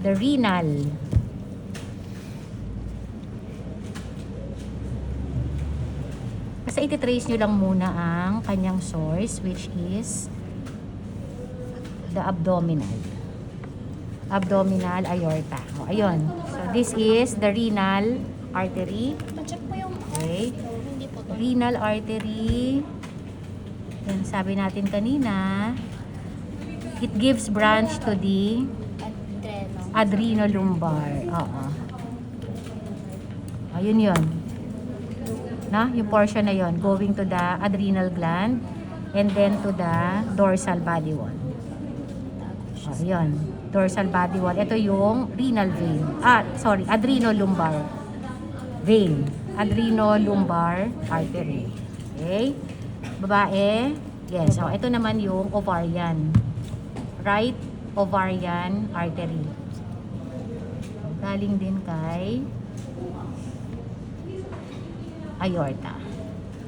the renal. Basta ititrace nyo lang muna ang kanyang source, which is the abdominal aorta. O, ayun. So, this is the renal artery. Pa-check po yung Okay. hindi po to. Renal artery. Yan, sabi natin kanina, it gives branch to the adrenolumbar. Oo. Ayun yun. Na? Yung portion na yun, going to the adrenal gland and then to the dorsal body wall. Oh, yun. Dorsal body wall. Ito yung renal vein. Adrenolumbar vein. Adrenolumbar artery. Okay? Babae. Yes. So, ito naman yung ovarian. Right ovarian artery. Galing din kay aorta.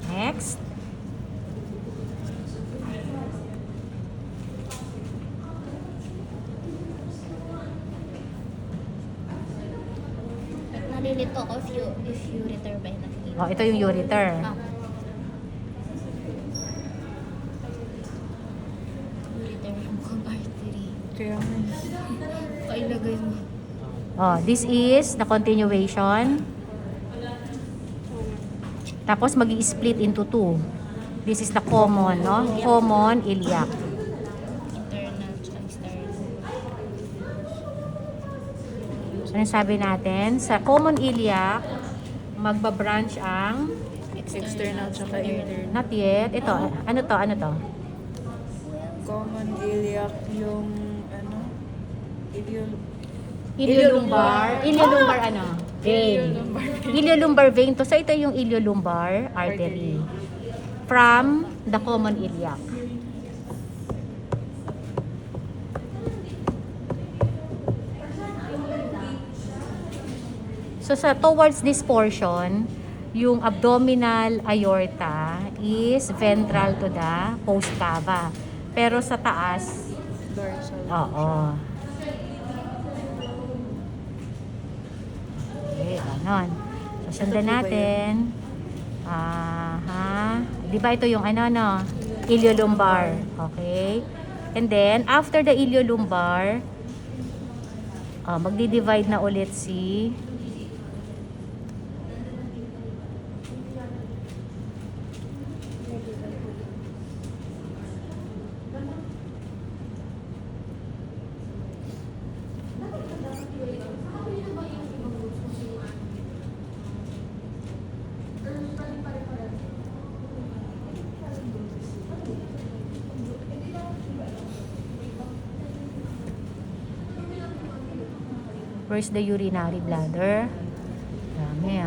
Next. Nalilito ako if ureter ba yung nakikita. Oh, ito yung ureter. Ureter yung artery. Kaya Kailagay mo. Oh, this is the continuation. Tapos magi-split into two. This is the common, no? Common iliac. Internal tsaka external. Ano sabi natin? Sa common iliac, magbabranch ang external tsaka internal. not yet. Ito, ano to? Ano to? Common iliac yung Iliolumbar. Iliolumbar ano? Vein. Iliolumbar vein to. So ito yung iliolumbar artery. From the common iliac. So sa towards this portion, yung abdominal aorta is ventral to the post cava. Pero sa taas, dorsal. oo. Okay, ganon. So, sundan natin. Di ba ito yung no? Iliolumbar. Okay. And then, after the iliolumbar, magdi-divide na ulit si where's the urinary bladder? Dami